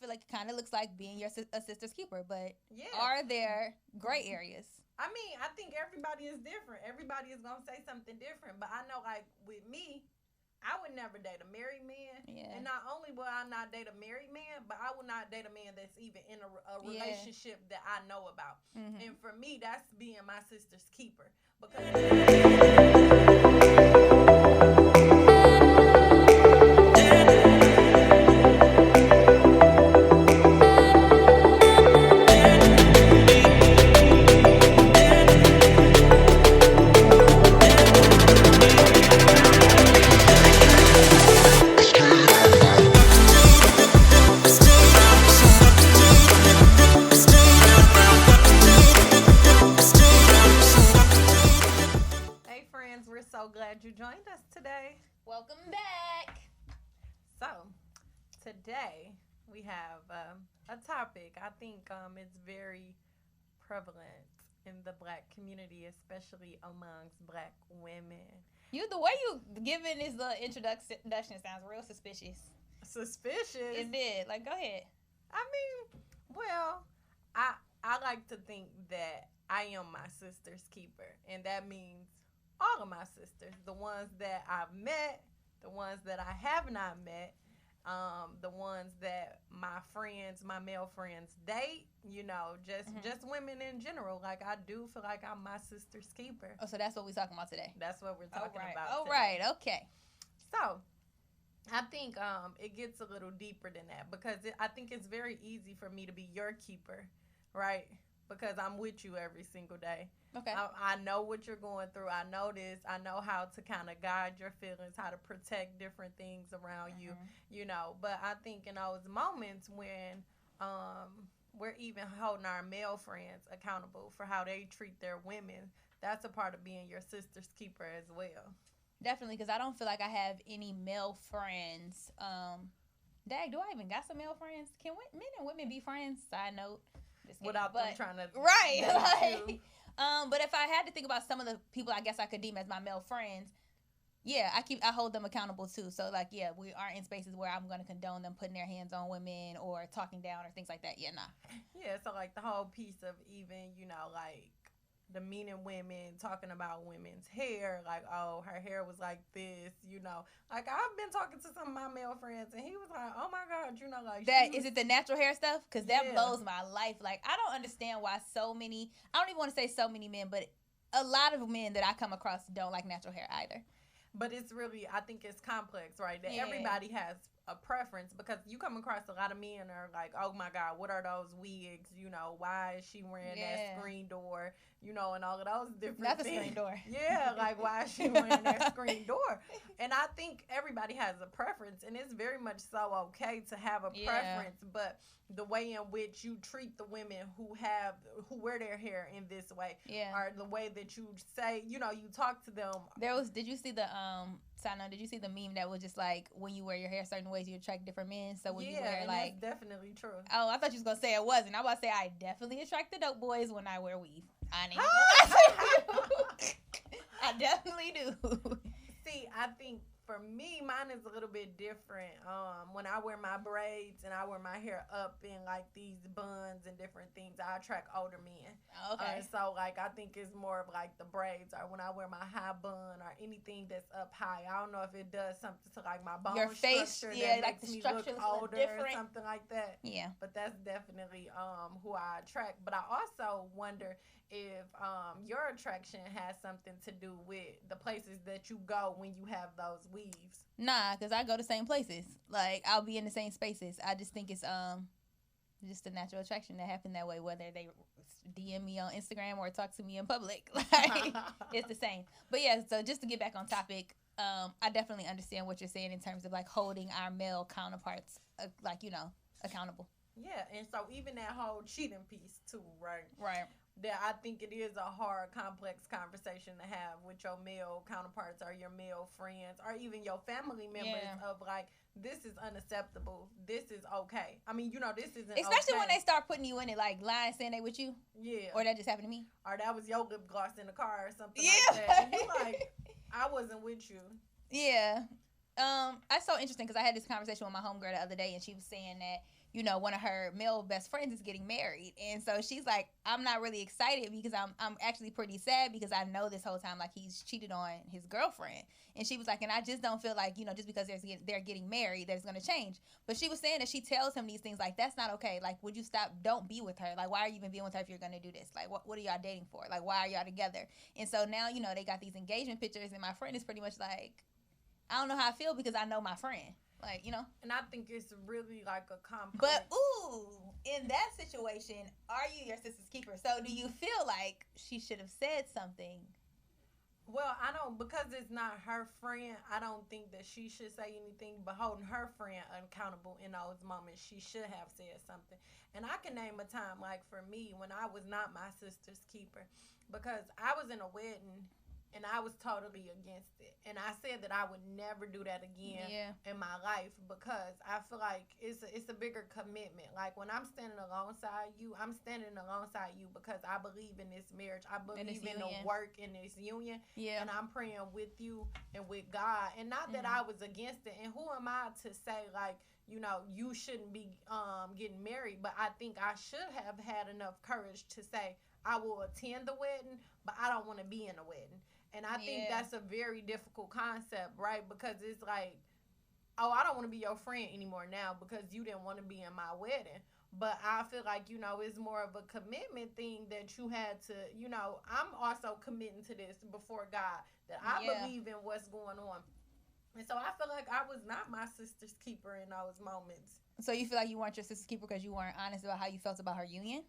feel like it kind of looks like being a sister's keeper. But Yeah. are there gray areas? I mean, I think everybody is different. Everybody is gonna say something different. But I know, like with me, I would never date a married man. Yeah. And not only will I not date a married man, but I will not date a man that's even in a relationship that I know about. Mm-hmm. And for me, that's being my sister's keeper. Because hey friends, we're so glad you joined us today. Welcome back. So, today we have a topic. I think it's very prevalent in the black community, especially amongst black women. The way you giving this little introduction sounds real suspicious. Suspicious? It did. Like, go ahead. I mean, well, I like to think that I am my sister's keeper, and that means all of my sisters, the ones that I've met, the ones that I have not met, the ones that my friends, my male friends date, just women in general. Like, I do feel like I'm my sister's keeper. Oh, so that's what we're talking about today. That's what we're talking about All today. right, okay. So, I think it gets a little deeper than that because I think it's very easy for me to be your keeper, right? Because I'm with you every single day. Okay. I know what you're going through. I know this. I know how to kind of guide your feelings, how to protect different things around you, But I think in those moments when we're even holding our male friends accountable for how they treat their women, that's a part of being your sister's keeper as well. Definitely, because I don't feel like I have any male friends. Dag, do I even got some male friends? Can men and women be friends? Side note. Without them trying to right. But if I had to think about some of the people I guess I could deem as my male friends, yeah, I hold them accountable too. So like, yeah, we aren't in spaces where I'm going to condone them putting their hands on women or talking down or things like that. Yeah, nah. Yeah, so like the whole piece of even, like demeaning women, talking about women's hair, like, oh, her hair was like this, Like, I've been talking to some of my male friends, and he was like, oh, my God, like... Is it the natural hair stuff? Because that blows my life. Like, I don't understand why so many... I don't even want to say so many men, but a lot of men that I come across don't like natural hair either. But it's really... I think it's complex, right? That everybody has a preference, because you come across a lot of men are like, oh, my God, what are those wigs? Why is she wearing that screen door? And all of those different Not the things. screen door. Yeah, like, why is she wearing that screen door? And I think everybody has a preference, and it's very much so okay to have a preference, but the way in which you treat the women who wear their hair in this way, or the way that you say, you talk to them. Did you see the did you see the meme that was just like, when you wear your hair certain ways, you attract different men? So when you wear like... that's definitely true. Oh, I thought you was going to say it wasn't. I was about to say I definitely attract the dope boys when I wear weave. I ain't I definitely do. See, I think for me, mine is a little bit different. When I wear my braids and I wear my hair up in like these buns and different things, I attract older men. Okay. So like, I think it's more of like the braids, or when I wear my high bun or anything that's up high. I don't know if it does something to like my bone face, structure that like makes the me structure look older or something like that. Yeah. But that's definitely who I attract. But I also wonder if your attraction has something to do with the places that you go when you have those weaves. Nah, because I go to the same places. Like, I'll be in the same spaces. I just think it's just a natural attraction that happened that way, whether they DM me on Instagram or talk to me in public. Like, it's the same. But yeah, so just to get back on topic, I definitely understand what you're saying in terms of like holding our male counterparts accountable. Yeah, and so even that whole cheating piece too, right? Right. That I think it is a hard, complex conversation to have with your male counterparts or your male friends or even your family members of like, this is unacceptable. This is okay. I mean, this isn't especially okay. when they start putting you in it, like lying, saying they with you. Yeah. Or that just happened to me. Or that was your lip gloss in the car or something like that. And you like, I wasn't with you. Yeah. That's so interesting because I had this conversation with my homegirl the other day, and she was saying that, one of her male best friends is getting married. And so she's like, I'm not really excited because I'm actually pretty sad because I know this whole time, like, he's cheated on his girlfriend. And she was like, and I just don't feel like, just because they're getting married, that it's going to change. But she was saying that she tells him these things, like, that's not okay. Like, would you stop? Don't be with her. Like, why are you even being with her if you're going to do this? Like, what are y'all dating for? Like, why are y'all together? And so now, they got these engagement pictures, and my friend is pretty much like, I don't know how I feel because I know my friend. Like, And I think it's really like a complex. But, in that situation, are you your sister's keeper? So do you feel like she should have said something? Well, I don't, because it's not her friend, I don't think that she should say anything, but holding her friend accountable in those moments, she should have said something. And I can name a time, like for me, when I was not my sister's keeper, because I was in a wedding and I was totally against it. And I said that I would never do that again in my life because I feel like it's a bigger commitment. Like when I'm standing alongside you, I'm standing alongside you because I believe in this marriage. I believe in the work in this union. Yeah. And I'm praying with you and with God. And not that I was against it. And who am I to say, like, you shouldn't be getting married. But I think I should have had enough courage to say, I will attend the wedding, but I don't want to be in the wedding. And I think that's a very difficult concept, right? Because it's like, oh, I don't want to be your friend anymore now because you didn't want to be in my wedding. But I feel like, it's more of a commitment thing that you had to, I'm also committing to this before God, that I believe in what's going on. And so I feel like I was not my sister's keeper in those moments. So you feel like you weren't your sister's keeper because you weren't honest about how you felt about her union?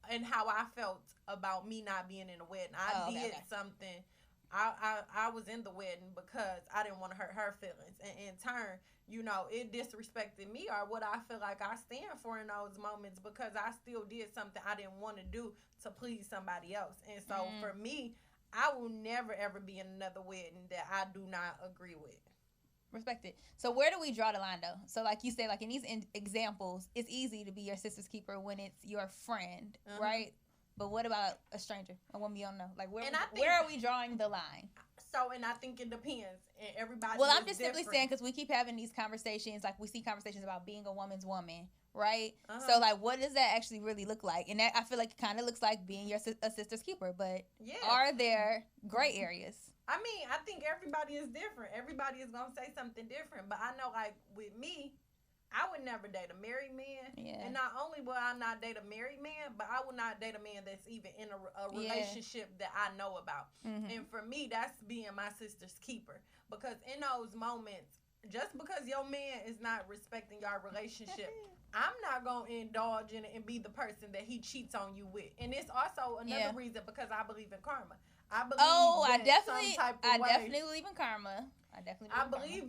And how I felt about me not being in the wedding. I did something. I was in the wedding because I didn't want to hurt her feelings. And in turn, it disrespected me or what I feel like I stand for in those moments because I still did something I didn't want to do to please somebody else. And so for me, I will never, ever be in another wedding that I do not agree with. Respect it. So where do we draw the line, though? So like you said, like in these examples, it's easy to be your sister's keeper when it's your friend, right? But what about a stranger, a woman you don't know? Like where are we drawing the line? So, and I think it depends. And everybody. Well, I'm just simply saying because we keep having these conversations, like we see conversations about being a woman's woman, right? So like, what does that actually really look like? And that, I feel like it kind of looks like being a sister's keeper. But are there gray areas? I mean, I think everybody is different. Everybody is going to say something different. But I know, like, with me, I would never date a married man. Yeah. And not only will I not date a married man, but I will not date a man that's even in a relationship that I know about. And for me, that's being my sister's keeper. Because in those moments, just because your man is not respecting your relationship, I'm not going to indulge in it and be the person that he cheats on you with. And it's also another reason because I believe in karma. I believe definitely believe in karma. I believe,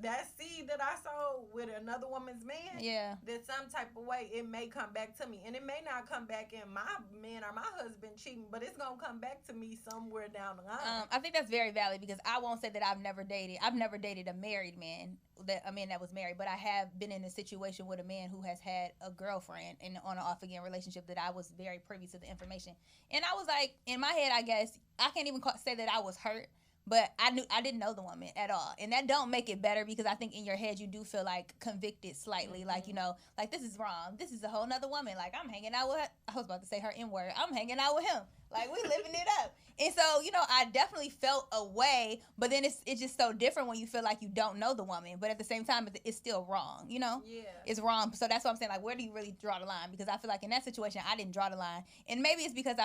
that seed that I sowed with another woman's man, that some type of way it may come back to me. And it may not come back in my man or my husband cheating, but it's going to come back to me somewhere down the line. I think that's very valid because I won't say that I've never dated a married man, a man that was married, but I have been in a situation with a man who has had a girlfriend and on an off again relationship that I was very privy to the information. And I was like, in my head, I guess, I can't even say that I was hurt. But I didn't know the woman at all. And that don't make it better because I think in your head you do feel like convicted slightly. Like, like this is wrong. This is a whole nother woman. Like I'm hanging out with her. I was about to say her N-word. I'm hanging out with him. Like we living it up. And so, I definitely felt a way, but then it's just so different when you feel like you don't know the woman. But at the same time, it's still wrong, Yeah. It's wrong. So that's what I'm saying. Like, where do you really draw the line? Because I feel like in that situation, I didn't draw the line. And maybe it's because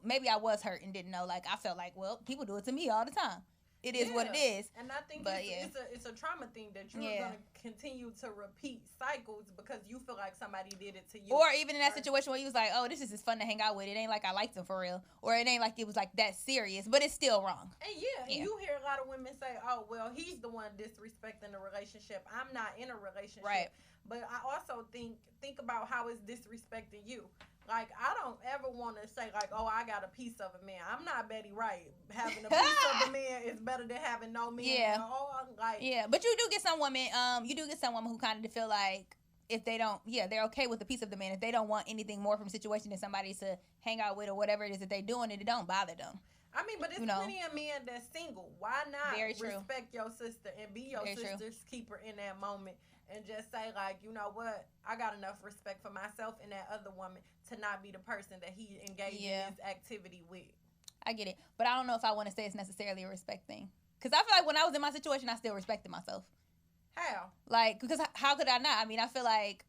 maybe I was hurt and didn't know. Like, I felt like, well, people do it to me all the time. It is what it is. And I think it's a trauma thing that you're going to continue to repeat cycles because you feel like somebody did it to you. Or even in that situation where you was like, oh, this is just fun to hang out with. It ain't like I liked him for real. Or it ain't like it was like that serious. But it's still wrong. And you hear a lot of women say, oh, well, he's the one disrespecting the relationship. I'm not in a relationship. Right. But I also think about how it's disrespecting you. Like, I don't ever want to say, like, oh, I got a piece of a man. I'm not Betty Wright. Having a piece of a man is better than having no man. Yeah. But you do get some women, who kind of feel like if they don't, they're okay with the piece of the man. If they don't want anything more from a situation than somebody to hang out with or whatever it is that they're doing, it don't bother them. I mean, but it's plenty of men that's single. Why not respect your sister and be your sister's keeper in that moment? and just say, like, you know what, I got enough respect for myself and that other woman to not be the person that he engaged in this activity with. I get it. But I don't know if I want to say it's necessarily a respect thing. Because I feel like when I was in my situation, I still respected myself. How? Like, because how could I not? I mean, I feel like,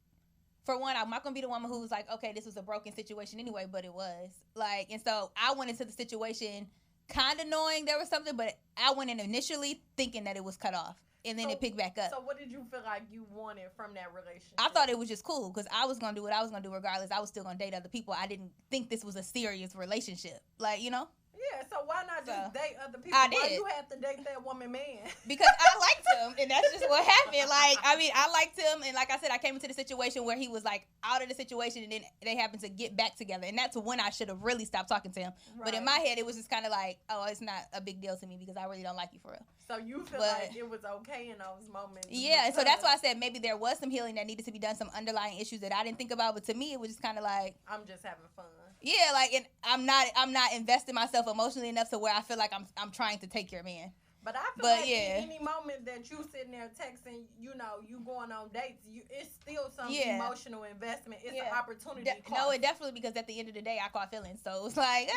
for one, I'm not going to be the woman who's like, okay, this was a broken situation anyway, but it was. Like, and so I went into the situation kind of knowing there was something, but I went in initially thinking that it was cut off. And then it picked back up. So what did you feel like you wanted from that relationship? I thought it was just cool because I was going to do what I was going to do regardless. I was still going to date other people. I didn't think this was a serious relationship. Like, you know? Yeah, so why not just date other people? Why you have to date that woman man? Because I liked him, and that's just what happened. Like, I mean, I liked him, and like I said, I came into the situation where he was like out of the situation, and then they happened to get back together, and that's when I should have really stopped talking to him. Right. But in my head, it was just kind of like, oh, it's not a big deal to me because I really don't like you for real. So you feel like it was okay in those moments? Yeah, and so that's why I said maybe there was some healing that needed to be done, some underlying issues that I didn't think about, but to me, it was just kind of like, I'm just having fun. Yeah, like, and I'm not investing myself emotionally enough to where I feel like I'm trying to take your man. But I feel like in any moment that you sitting there texting, you know, you going on dates, it's still some emotional investment. It's an opportunity cost. No, it definitely, because at the end of the day, I caught feelings. So it's like,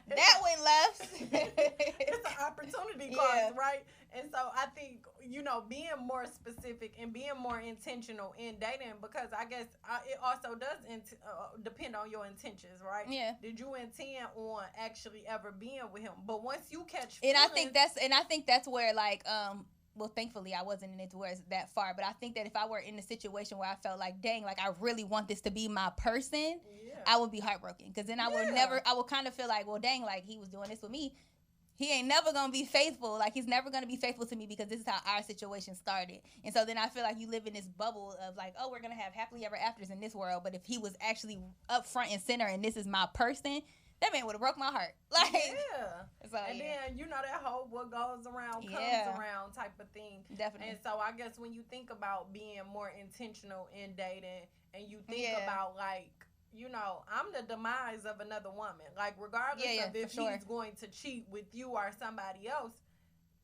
that went left. It's an opportunity cost, right? And so I think, you know, being more specific and being more intentional in dating, because I guess it also does depend on your intentions, right? Yeah. Did you intend on actually ever being with him? But once you catch feelings, and I think that's where, like, well, thankfully I wasn't in it to where it's that far, but I think that if I were in a situation where I felt like, dang, like I really want this to be my person, I would be heartbroken, because then I would kind of feel like, well, dang, like he was doing this with me. He ain't never going to be faithful. Like, he's never going to be faithful to me because this is how our situation started. And so then I feel like you live in this bubble of like, oh, we're going to have happily ever afters in this world. But if he was actually up front and center and this is my person, that man would have broke my heart. Like, So, and then, you know, that whole what goes around comes around type of thing. Definitely. And so I guess when you think about being more intentional in dating and you think about, like, you know, I'm the demise of another woman. Like, regardless of if he's going to cheat with you or somebody else,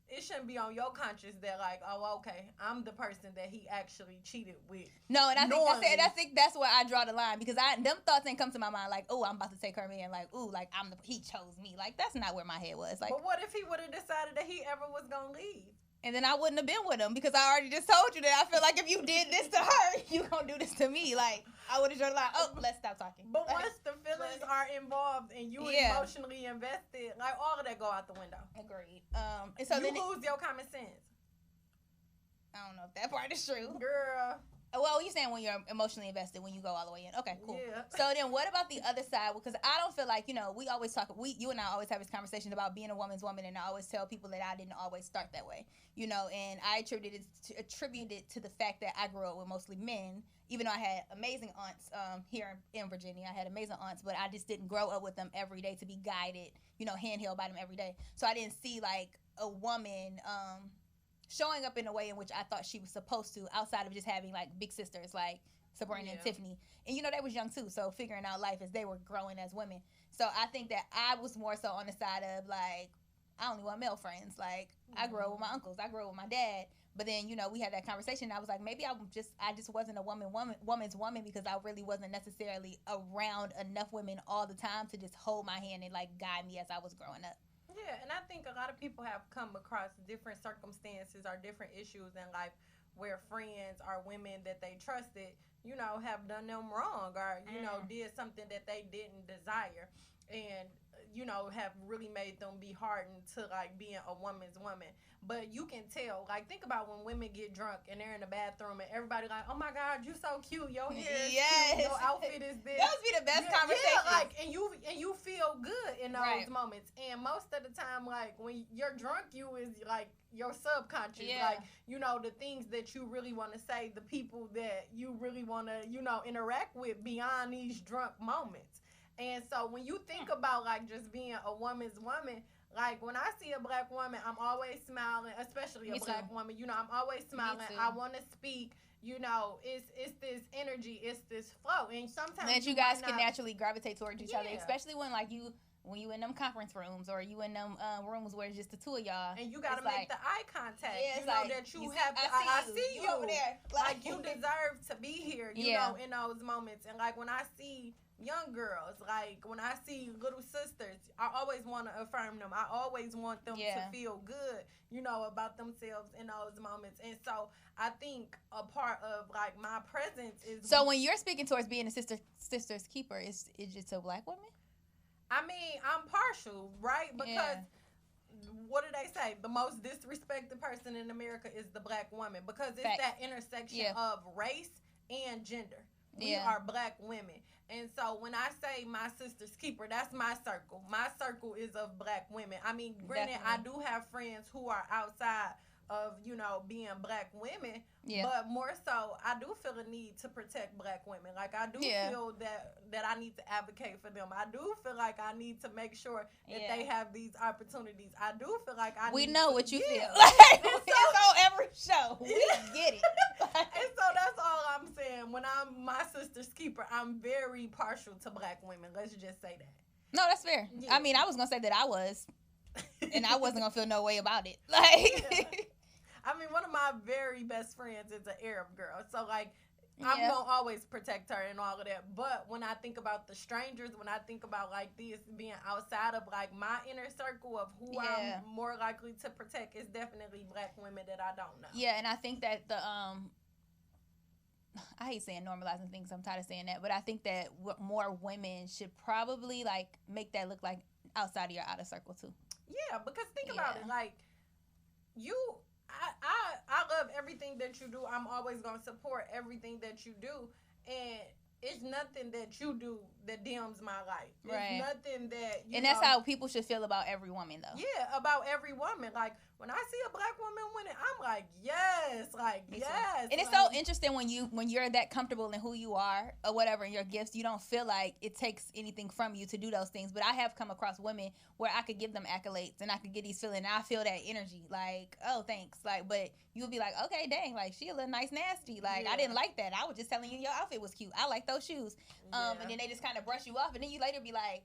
it shouldn't be on your conscience that, like, oh, okay, I'm the person that he actually cheated with. No, and I think that's where I draw the line, because them thoughts ain't come to my mind like, oh, I'm about to take her man, like, ooh, like he chose me. Like, that's not where my head was. Like, but what if he would have decided that he ever was gonna leave? And then I wouldn't have been with him, because I already just told you that I feel like if you did this to her, you gonna do this to me. Like, I would have just like, oh, let's stop talking. But once the feelings are involved and you emotionally invested, like, all of that go out the window. Agreed. And so you lose your common sense. I don't know if that part is true. Girl. Well, you're saying when you're emotionally invested, when you go all the way in. Okay, cool. Yeah. So then what about the other side? Because I don't feel like, you know, you and I always have this conversation about being a woman's woman, and I always tell people that I didn't always start that way, you know, and I attribute it to the fact that I grew up with mostly men, even though I had amazing aunts here in Virginia. I had amazing aunts, but I just didn't grow up with them every day to be guided, you know, handheld by them every day. So I didn't see, like, a woman showing up in a way in which I thought she was supposed to, outside of just having, like, big sisters like Sabrina and Tiffany. And, you know, they was young too, so figuring out life as they were growing as women. So I think that I was more so on the side of, like, I only want male friends. Like, I grew up with my uncles, I grew up with my dad. But then, you know, we had that conversation, and I was like, maybe I just wasn't a woman's woman, because I really wasn't necessarily around enough women all the time to just hold my hand and, like, guide me as I was growing up. Yeah, and I think a lot of people have come across different circumstances or different issues in life where friends or women that they trusted, you know, have done them wrong, or, you know, did something that they didn't desire, and, you know, have really made them be hardened to, like, being a woman's woman. But you can tell, like, think about when women get drunk and they're in the bathroom and everybody like, oh my God, you so cute, your hair is cute, your outfit is this. That would be the best conversation. Yeah, like, and you feel good in those moments. And most of the time, like, when you're drunk, you is like your subconscious, like, you know, the things that you really want to say, the people that you really want to, you know, interact with beyond these drunk moments. And so when you think about, like, just being a woman's woman, like, when I see a black woman, I'm always smiling, especially a black woman. You know, I'm always smiling. I want to speak. You know, it's this energy, it's this flow. And sometimes that you guys can naturally gravitate towards each other, especially when, like, you when you in them conference rooms or you in them rooms where it's just the two of y'all, and you gotta make the eye contact. Yeah, you know that you have. I see you over there. Like you deserve to be here. You know, in those moments. And like when I see young girls, like when I see little sisters, I always want to affirm them. I always want them to feel good, you know, about themselves in those moments. And so I think a part of like my presence is. So when you're speaking towards being a sister's keeper, is it to black women? I mean, I'm partial, right? Because what do they say? The most disrespected person in America is the black woman, because it's that intersection of race and gender. We are black women. And so when I say my sister's keeper, that's my circle. My circle is of black women. I mean, granted, I do have friends who are outside of, you know, being black women, but more so, I do feel a need to protect black women. Like, I do feel that I need to advocate for them. I do feel like I need to make sure that they have these opportunities. I do feel like we know what you feel. Like, it's on every show. We get it. And so that's all I'm saying. When I'm my sister's keeper, I'm very partial to black women. Let's just say that. No, that's fair. I mean, I was going to say that I was, and I wasn't going to feel no way about it. Like... I mean, one of my very best friends is an Arab girl. So, like, I'm going to always protect her and all of that. But when I think about the strangers, when I think about, like, this being outside of, like, my inner circle of who I'm more likely to protect, is definitely black women that I don't know. Yeah, and I think that I hate saying normalizing things. I'm tired of saying that. But I think that more women should probably, like, make that look like outside of your outer circle, too. Yeah, because think about it. Like, I love everything that you do. I'm always going to support everything that you do. And it's nothing that you do that dims my light. It's nothing that, and that's how people should feel about every woman, though. Yeah, about every woman. Like, when I see a black woman winning, I'm like, yes. Like, yes. And it's so interesting when you're that comfortable in who you are or whatever, in your gifts, you don't feel like it takes anything from you to do those things. But I have come across women where I could give them accolades and I could get these feelings, and I feel that energy. Like, oh, thanks. Like, but you'll be like, okay, dang, like, she a little nice nasty. Like, I didn't like that. I was just telling you your outfit was cute. I like those shoes. And then they just kind of brush you off, and then you later be like,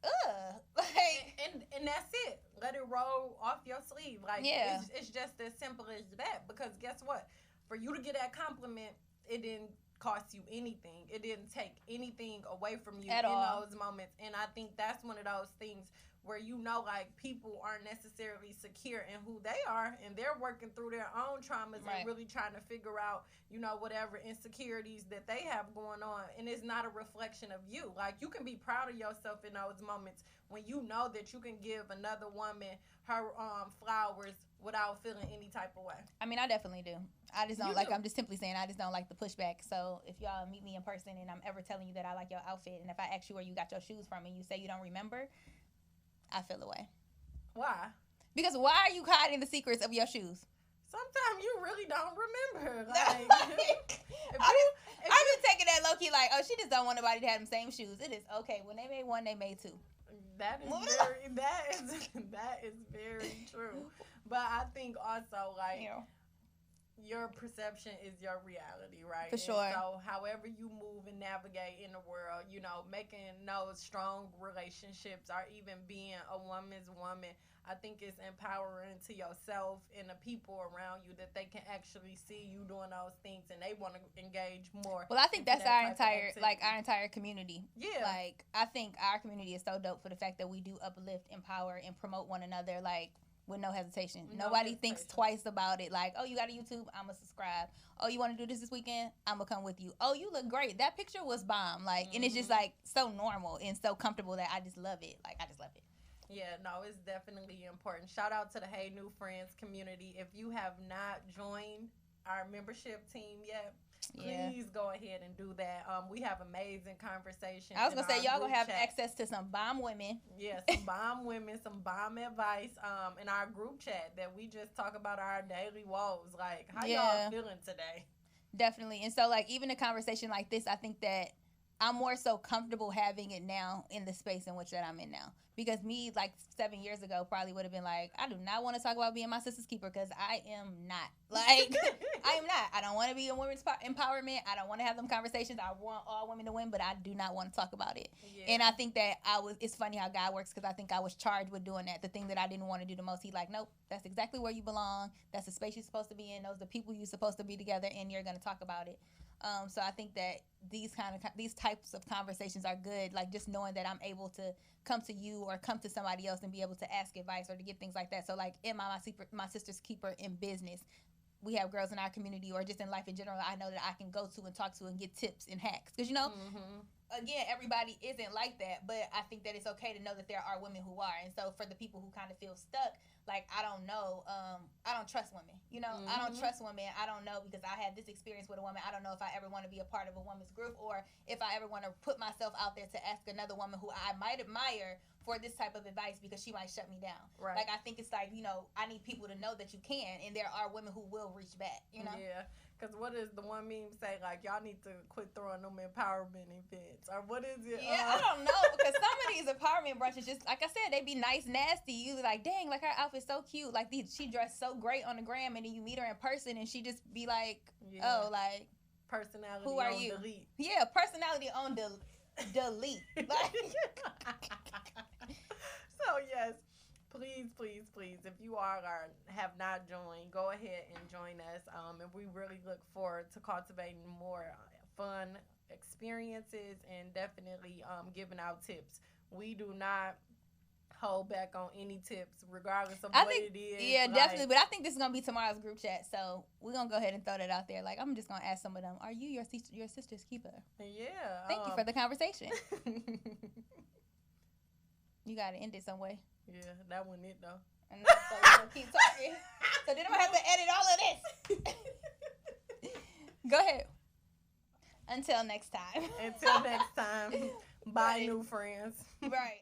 ugh. Like, and that's it. Let it roll off your sleeve. Like, it's just as simple as that. Because guess what? For you to get that compliment, it didn't cost you anything. It didn't take anything away from you in those moments. And I think that's one of those things where, you know, like, people aren't necessarily secure in who they are, and they're working through their own traumas and really trying to figure out, you know, whatever insecurities that they have going on. And it's not a reflection of you. Like, you can be proud of yourself in those moments when you know that you can give another woman her flowers without feeling any type of way. I mean, I definitely do. I just don't I'm just simply saying, I just don't like the pushback. So if y'all meet me in person and I'm ever telling you that I like your outfit, and if I ask you where you got your shoes from and you say you don't remember, I feel away. Why? Because why are you hiding the secrets of your shoes? Sometimes you really don't remember. Like, I've been taking that low key, like, oh, she just don't want nobody to have the same shoes. It is okay. When they made one, they made two. That is very true. But I think also, like, your perception is your reality, right? For sure. And so however you move and navigate in the world, you know, making those strong relationships, or even being a woman's woman, I think it's empowering to yourself and the people around you, that they can actually see you doing those things and they want to engage more. Well, I think that's our entire community. Yeah. Like, I think our community is so dope for the fact that we do uplift, empower, and promote one another, like, with no hesitation. Nobody thinks twice about it. Like, oh, you got a YouTube? I'm going to subscribe. Oh, you want to do this weekend? I'm going to come with you. Oh, you look great. That picture was bomb. Like, and it's just, like, so normal and so comfortable that I just love it. Like, I just love it. Yeah, no, it's definitely important. Shout out to the Hey New Friends community. If you have not joined our membership team yet, please go ahead and do that. We have amazing conversations. I was going to say, y'all going to have access to some bomb women. Yeah, some bomb women, some bomb advice in our group chat that we just talk about our daily woes. Like, how y'all feeling today? Definitely. And so, like, even a conversation like this, I think that I'm more so comfortable having it now in the space in which that I'm in now. Because me, like 7 years ago, probably would have been like, I do not want to talk about being my sister's keeper because I am not. Like, I am not. I don't want to be in women's empowerment. I don't want to have them conversations. I want all women to win, but I do not want to talk about it. Yeah. And I think that it's funny how God works because I think I was charged with doing that. The thing that I didn't want to do the most, He like, nope, that's exactly where you belong. That's the space you're supposed to be in. Those are the people you're supposed to be together, and you're going to talk about it. So I think that these types of conversations are good. Like just knowing that I'm able to come to you or come to somebody else and be able to ask advice or to get things like that. So like in my sister's keeper in business, we have girls in our community or just in life in general, I know that I can go to and talk to and get tips and hacks. Because, again, everybody isn't like that, but I think that it's okay to know that there are women who are. And so for the people who kind of feel stuck, like, I don't know, I don't trust women. I don't trust women. I don't know because I had this experience with a woman. I don't know if I ever want to be a part of a woman's group or if I ever want to put myself out there to ask another woman who I might admire for this type of advice because she might shut me down. Right. Like, I think it's like, I need people to know that you can, and there are women who will reach back, Yeah. Because what does the one meme say? Like, y'all need to quit throwing them empowerment events. Or what is it? Yeah, I don't know. Because some of these empowerment brunches, just like I said, they be nice, nasty. You be like, dang, like her outfit's so cute. Like, she dressed so great on the gram. And then you meet her in person and she just be like, oh, like. Personality who are on you? delete. Yeah, personality on delete. Like. So, yes. Please, if you are or have not joined, go ahead and join us. And we really look forward to cultivating more fun experiences and definitely giving out tips. We do not hold back on any tips, regardless of what it is. Yeah, definitely. But I think this is going to be tomorrow's group chat, so we're going to go ahead and throw that out there. Like, I'm just going to ask some of them, are you your sister's keeper? Yeah. Thank you for the conversation. You got to end it some way. Yeah, that wasn't it, though. And so we're going to keep talking. So then I'm going to have to edit all of this. Go ahead. Until next time. Bye, new friends. Right.